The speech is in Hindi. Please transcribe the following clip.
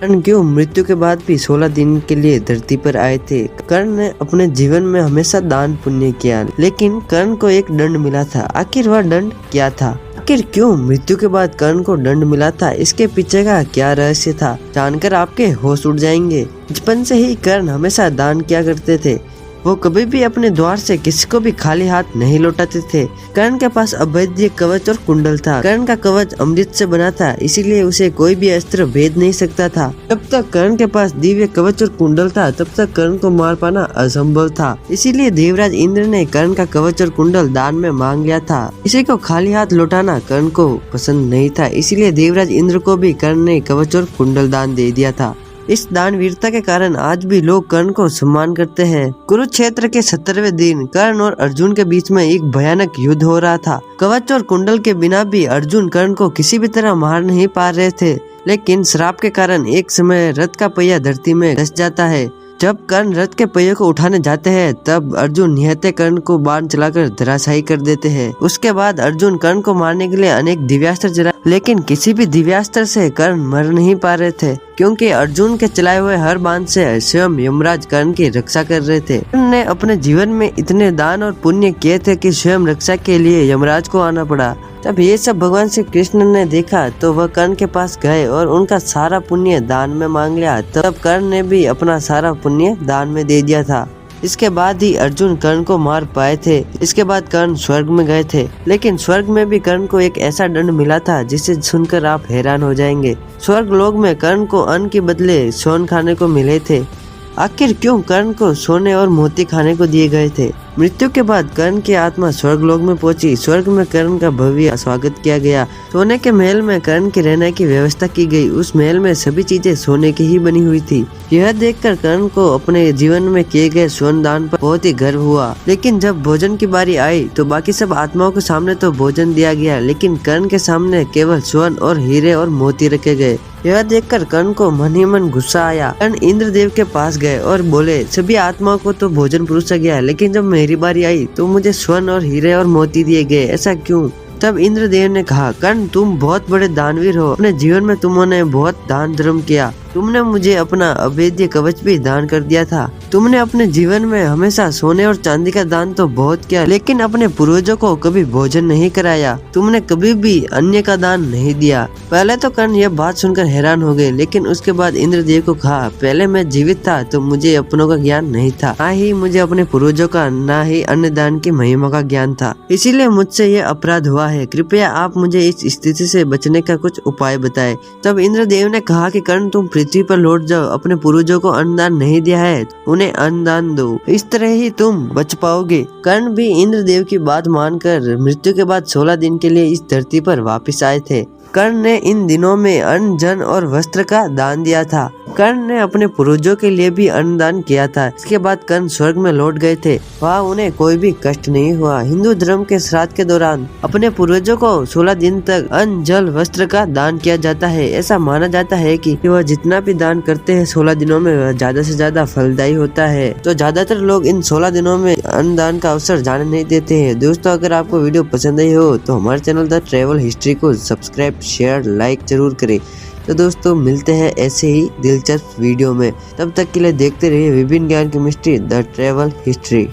कर्ण क्यों मृत्यु के बाद भी 16 दिन के लिए धरती पर आए थे। कर्ण ने अपने जीवन में हमेशा दान पुण्य किया, लेकिन कर्ण को एक दंड मिला था। आखिर वह दंड क्या था? आखिर क्यों मृत्यु के बाद कर्ण को दंड मिला था? इसके पीछे का क्या रहस्य था, जानकर आपके होश उड़ जाएंगे। बचपन से ही कर्ण हमेशा दान किया करते थे। वो कभी भी अपने द्वार से किसी को भी खाली हाथ नहीं लौटाते थे। कर्ण के पास अभेद्य कवच और कुंडल था। कर्ण का कवच अमृत से बना था, इसीलिए उसे कोई भी अस्त्र भेद नहीं सकता था। जब तक कर्ण के पास दिव्य कवच और कुंडल था, तब तक कर्ण को मार पाना असंभव था। इसीलिए देवराज इंद्र ने कर्ण का कवच और कुंडल दान में मांग लिया था। किसी को खाली हाथ लौटाना कर्ण को पसंद नहीं था, इसीलिए देवराज इंद्र को भी कर्ण ने कवच और कुंडल दान दे दिया था। इस दानवीरता के कारण आज भी लोग कर्ण को सम्मान करते हैं। कुरुक्षेत्र के 17वें दिन कर्ण और अर्जुन के बीच में एक भयानक युद्ध हो रहा था। कवच और कुंडल के बिना भी अर्जुन कर्ण को किसी भी तरह मार नहीं पा रहे थे, लेकिन श्राप के कारण एक समय रथ का पहिया धरती में धंस जाता है। जब कर्ण रथ के पहिए को उठाने जाते हैं, तब अर्जुन निहत्थे कर्ण को बाण चलाकर धराशायी कर देते हैं। उसके बाद अर्जुन कर्ण को मारने के लिए अनेक दिव्यास्त्र चलाए, लेकिन किसी भी दिव्यास्त्र से कर्ण मर नहीं पा रहे थे, क्योंकि अर्जुन के चलाए हुए हर बाण से स्वयं यमराज कर्ण की रक्षा कर रहे थे। कर्ण ने अपने जीवन में इतने दान और पुण्य किए थे कि स्वयं रक्षा के लिए यमराज को आना पड़ा। जब ये सब भगवान श्री कृष्ण ने देखा, तो वह कर्ण के पास गए और उनका सारा पुण्य दान में मांग लिया। तब कर्ण ने भी अपना सारा पुण्य दान में दे दिया था। इसके बाद ही अर्जुन कर्ण को मार पाए थे। इसके बाद कर्ण स्वर्ग में गए थे, लेकिन स्वर्ग में भी कर्ण को एक ऐसा दंड मिला था जिसे सुनकर आप हैरान हो जाएंगे। स्वर्ग लोक में कर्ण को अन्न के बदले सोन खाने को मिले थे। आखिर क्यों कर्ण को सोने और मोती खाने को दिए गए थे? मृत्यु के बाद कर्ण की आत्मा स्वर्ग लोक में पहुंची। स्वर्ग में कर्ण का भव्य स्वागत किया गया। सोने के महल में कर्ण के रहने की व्यवस्था की गई। उस महल में सभी चीजें सोने की ही बनी हुई थी। यह देखकर कर्ण को अपने जीवन में किए गए स्वर्ण दान पर बहुत ही गर्व हुआ। लेकिन जब भोजन की बारी आई, तो बाकी सब आत्माओं के सामने तो भोजन दिया गया, लेकिन कर्ण के सामने केवल स्वर्ण और हीरे और मोती रखे गए। यह देखकर कर्ण को मन ही मन गुस्सा आया। कर्ण इंद्रदेव के पास गए और बोले, सभी आत्माओं को तो भोजन परोसा गया, लेकिन जब मेरी बारी आई तो मुझे स्वर्ण और हीरे और मोती दिए गए, ऐसा क्यों? तब इंद्रदेव ने कहा, कर्ण तुम बहुत बड़े दानवीर हो। अपने जीवन में तुमने बहुत दान धर्म किया। तुमने मुझे अपना अभेद्य कवच भी दान कर दिया था। तुमने अपने जीवन में हमेशा सोने और चांदी का दान तो बहुत किया, लेकिन अपने पूर्वजों को कभी भोजन नहीं कराया। तुमने कभी भी अन्य का दान नहीं दिया। पहले तो कर्ण यह बात सुनकर हैरान हो गए, लेकिन उसके बाद इंद्रदेव को कहा, पहले मैं जीवित था तो मुझे अपनों का ज्ञान नहीं था, ना ही मुझे अपने पूर्वजों का, ना ही अन्न दान की महिमा का ज्ञान था। इसीलिए मुझसे ये अपराध हुआ है। कृपया आप मुझे इस स्थिति से बचने का कुछ उपाय बताएं। तब इंद्रदेव ने कहा कि कर्ण तुम पृथ्वी पर लौट जाओ। अपने पूर्वजों को अन्नदान नहीं दिया है, उन्हें अन्नदान दो। इस तरह ही तुम बच पाओगे। कर्ण भी इंद्रदेव की बात मानकर मृत्यु के बाद 16 दिन के लिए इस धरती पर वापस आए थे। कर्ण ने इन दिनों में अन्न, जन और वस्त्र का दान दिया था। कर्ण ने अपने पूर्वजों के लिए भी अन्नदान किया था। इसके बाद कर्ण स्वर्ग में लौट गए थे। वहाँ उन्हें कोई भी कष्ट नहीं हुआ। हिंदू धर्म के श्राद्ध के दौरान अपने पूर्वजों को 16 दिन तक अन्न, जल, वस्त्र का दान किया जाता है। ऐसा माना जाता है कि वह जितना भी दान करते हैं 16 दिनों में, वह ज्यादा से ज्यादा फलदायी होता है। तो ज्यादातर लोग इन 16 दिनों में अन्न दान का अवसर जाने नहीं देते हैं। दोस्तों, अगर आपको वीडियो पसंद आई हो तो हमारे चैनल द ट्रेवल हिस्ट्री को सब्सक्राइब, शेयर, लाइक जरूर करें। तो दोस्तों, मिलते हैं ऐसे ही दिलचस्प वीडियो में। तब तक के लिए देखते रहिए विभिन्न ज्ञान की मिस्ट्री द ट्रेवल हिस्ट्री।